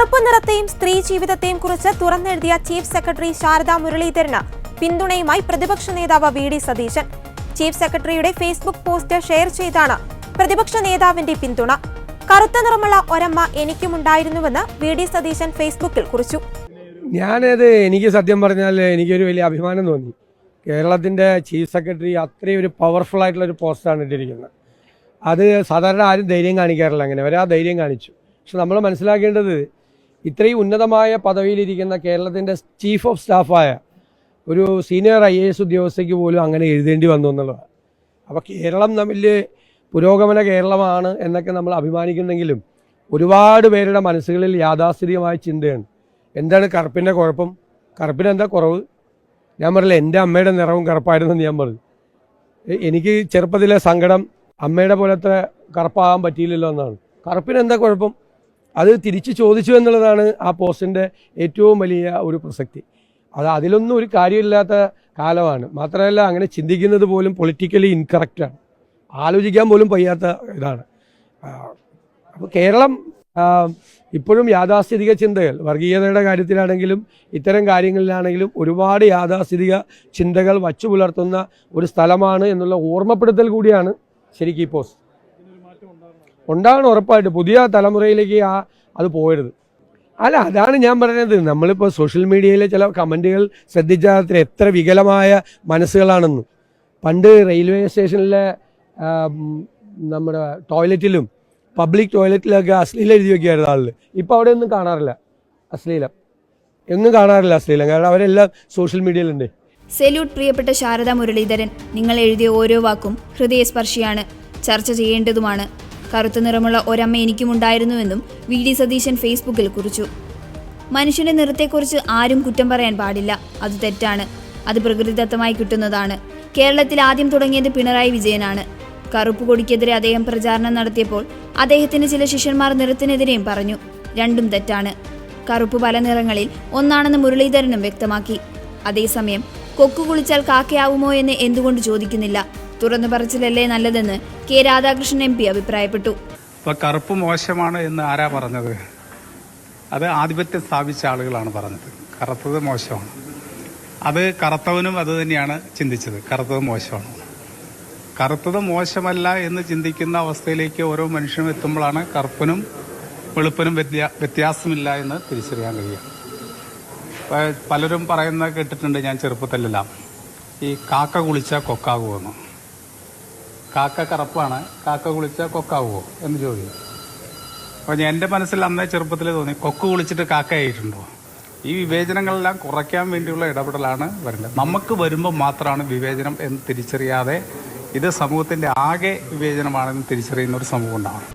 കറുപ്പ് നിറത്തെയും സ്ത്രീ ജീവിതത്തെയും കുറിച്ച് തുറന്നെഴുതിയ ചീഫ് സെക്രട്ടറി ശാരദാ മുരളീധരന് പിന്തുണയുമായി പ്രതിപക്ഷ നേതാവ് വി.ഡി. സതീശൻ. ചീഫ് സെക്രട്ടറിയുടെ ഫേസ്ബുക്ക് പോസ്റ്റ് ഷെയർ ചെയ്താണ് പ്രതിപക്ഷ നേതാവിന്റെ പിന്തുണ. കറുത്ത നിറമുള്ള ഒരമ്മ എനിക്കുമുണ്ടായിരുന്നുവെന്ന് വി.ഡി. സതീശൻ ഫേസ്ബുക്കിൽ കുറിച്ചു. എനിക്ക് സത്യം പറഞ്ഞാൽ എനിക്കൊരു വലിയ അഭിമാനം തോന്നി. കേരളത്തിൻ്റെ ചീഫ് സെക്രട്ടറി അത്രയും ഒരു പവർഫുൾ ആയിട്ടുള്ളൊരു പോസ്റ്റാണ് ഇട്ടിരിക്കുന്നത്. അത് സാധാരണ ആരും ധൈര്യം കാണിക്കാറില്ല, അങ്ങനെ ഒരാ ധൈര്യം കാണിച്ചു. പക്ഷെ നമ്മൾ മനസ്സിലാക്കേണ്ടത് ഇത്രയും ഉന്നതമായ പദവിയിലിരിക്കുന്ന കേരളത്തിൻ്റെ ചീഫ് ഓഫ് സ്റ്റാഫായ ഒരു സീനിയർ IAS ഉദ്യോഗസ്ഥയ്ക്ക് പോലും അങ്ങനെ എഴുതേണ്ടി വന്നു എന്നുള്ളതാണ്. അപ്പോൾ കേരളം തമ്മിൽ പുരോഗമന കേരളമാണ് എന്നൊക്കെ നമ്മൾ അഭിമാനിക്കുന്നെങ്കിലും ഒരുപാട് പേരുടെ മനസ്സുകളിൽ യാഥാസ്ഥിതികമായ ചിന്തയാണ്. എന്താണ് കറുപ്പിൻ്റെ കുഴപ്പം? കറുപ്പിനെന്താ കുറവ്? ഞാൻ പറഞ്ഞില്ല, എൻ്റെ അമ്മയുടെ നിറവും കറുപ്പായിരുന്നെന്ന് ഞാൻ പറഞ്ഞു. എനിക്ക് ചെറുപ്പത്തിലെ സങ്കടം അമ്മയുടെ പോലത്തെ കറുപ്പാകാൻ പറ്റിയില്ലല്ലോ എന്നാണ്. കറുപ്പിനെന്താ കുഴപ്പം? അത് തിരിച്ച് ചോദിച്ചു എന്നുള്ളതാണ് ആ പോസ്റ്റിൻ്റെ ഏറ്റവും വലിയ ഒരു പ്രസക്തി. അതിലൊന്നും ഒരു കാര്യമില്ലാത്ത കാലമാണ്. മാത്രമല്ല, അങ്ങനെ ചിന്തിക്കുന്നത് പോലും പൊളിറ്റിക്കലി ഇൻകറക്റ്റാണ്. ആലോചിക്കാൻ പോലും വയ്യാത്ത ഇതാണ്. അപ്പോൾ കേരളം ഇപ്പോഴും യാഥാസ്ഥിതിക ചിന്തകൾ, വർഗീയതയുടെ കാര്യത്തിലാണെങ്കിലും ഇത്തരം കാര്യങ്ങളിലാണെങ്കിലും ഒരുപാട് യാഥാസ്ഥിതിക ചിന്തകൾ വച്ചു പുലർത്തുന്ന ഒരു സ്ഥലമാണ് എന്നുള്ള ഓർമ്മപ്പെടുത്തൽ കൂടിയാണ് ശരിക്കും ഈ പോസ്റ്റ്. ഉണ്ടാകണം, ഉറപ്പായിട്ട്. പുതിയ തലമുറയിലേക്ക് അത് പോകരുത്. അല്ല, അതാണ് ഞാൻ പറയുന്നത്. നമ്മളിപ്പോൾ സോഷ്യൽ മീഡിയയിലെ ചില കമൻറ്റുകൾ ശ്രദ്ധിച്ചാൽ എത്ര വികലമായ മനസ്സുകളാണെന്ന്. പണ്ട് റെയിൽവേ സ്റ്റേഷനിലെ നമ്മുടെ ടോയ്ലറ്റിലും പബ്ലിക് ടോയ്ലറ്റിലൊക്കെ അശ്ലീലം എഴുതി വയ്ക്കുമായിരുന്നു ആളിൽ. ഇപ്പോൾ അവിടെ ഒന്നും കാണാറില്ല അശ്ലീലം, എങ്ങും കാണാറില്ല അശ്ലീലം, കാരണം അവരെല്ലാം സോഷ്യൽ മീഡിയയിലുണ്ട്. സെല്യൂട്ട് പ്രിയപ്പെട്ട ശാരദാ മുരളീധരൻ. നിങ്ങൾ എഴുതിയ ഓരോ വാക്കും ഹൃദയസ്പർശിയാണ്, ചർച്ച ചെയ്യേണ്ടതുമാണ്. കറുത്ത നിറമുള്ള ഒരമ്മ എനിക്കുമുണ്ടായിരുന്നുവെന്നും വി.ഡി. സതീശൻ ഫേസ്ബുക്കിൽ കുറിച്ചു. മനുഷ്യന്റെ നിറത്തെക്കുറിച്ച് ആരും കുറ്റം പറയാൻ പാടില്ല, അത് തെറ്റാണ്. അത് പ്രകൃതിദത്തമായി കിട്ടുന്നതാണ്. കേരളത്തിൽ ആദ്യം തുടങ്ങിയത് പിണറായി വിജയനാണ്. കറുപ്പ് കൊടിക്കെതിരെ അദ്ദേഹം പ്രചാരണം നടത്തിയപ്പോൾ അദ്ദേഹത്തിന്റെ ചില ശിഷ്യന്മാർ നിറത്തിനെതിരെയും പറഞ്ഞു. രണ്ടും തെറ്റാണ്. കറുപ്പ് പല നിറങ്ങളിൽ ഒന്നാണെന്ന് മുരളീധരനും വ്യക്തമാക്കി. അതേസമയം കൊക്കു കുളിച്ചാൽ കാക്കയാവുമോ എന്ന് എന്തുകൊണ്ട് ചോദിക്കുന്നില്ല? തുറന്നു പറച്ചിലല്ലേ നല്ലതെന്ന് കെ രാധാകൃഷ്ണൻ MP അഭിപ്രായപ്പെട്ടു. ഇപ്പൊ കറുപ്പ് മോശമാണ് എന്ന് ആരാ പറഞ്ഞത്? അത് ആധിപത്യം സ്ഥാപിച്ച ആളുകളാണ് പറഞ്ഞത്. കറുത്തത് മോശമാണ്. അത് കറുത്തവനും അത് തന്നെയാണ് ചിന്തിച്ചത്, കറുത്തത് മോശമാണ്. കറുത്തത് മോശമല്ല എന്ന് ചിന്തിക്കുന്ന അവസ്ഥയിലേക്ക് ഓരോ മനുഷ്യനും എത്തുമ്പോഴാണ് കറുപ്പനും വെളുപ്പനും വ്യത്യാസമില്ല എന്ന് തിരിച്ചറിയാൻ കഴിയുക. പലരും പറയുന്നത് കേട്ടിട്ടുണ്ട് ഞാൻ ചെറുപ്പത്തിലെല്ലാം, ഈ കാക്ക കുളിച്ചാൽ കൊക്കാകുമെന്ന്. കാക്ക കറുപ്പാണ്, കാക്ക കുളിച്ചാൽ കൊക്കാകുമോ എന്ന് ചോദിക്കും. അപ്പോൾ എൻ്റെ മനസ്സിൽ അന്നേ ചെറുപ്പത്തിൽ തോന്നി, കൊക്ക് കുളിച്ചിട്ട് കാക്കയായിട്ടുണ്ടോ? ഈ വിവേചനങ്ങളെല്ലാം കുറയ്ക്കാൻ വേണ്ടിയുള്ള ഇടപെടലാണ് വരുന്നത്. നമുക്ക് വരുമ്പോൾ മാത്രമാണ് വിവേചനം എന്ന് തിരിച്ചറിയാതെ ഇത് സമൂഹത്തിൻ്റെ ആകെ വിവേചനമാണെന്ന് തിരിച്ചറിയുന്ന ഒരു സമൂഹം ഉണ്ടാവണം.